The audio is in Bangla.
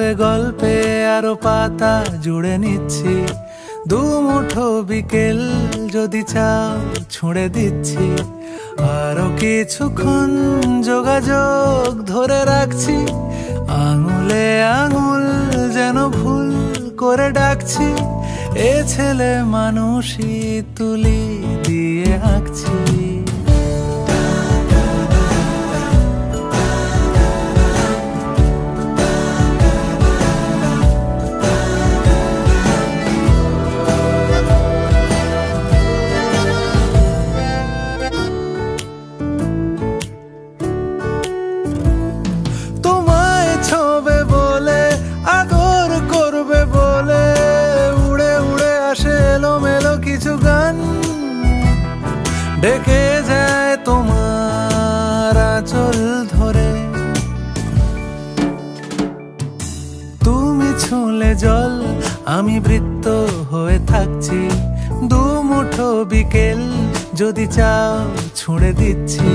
এ গল্পে আরো পাতা জুড়ে নিচ্ছি, দু মুঠো বিকেল যদি চাও ছুঁড়ে দিচ্ছি। আরো কিছুক্ষণ যোগাযোগ ধরে রাখছি, আঙুলে আঙুল যেন ভুল করে ডাকছি। এ ছেলে মানুষই তুলি দিয়ে আঁকছি। কিছু গান ডেকে যায় তোমার আঁচল ধরে, তুমি ছুঁলে জল আমি বৃত্ত হয়ে থাকছি, দু মুঠো বিকেল যদি চাও ছুঁড়ে দিচ্ছি।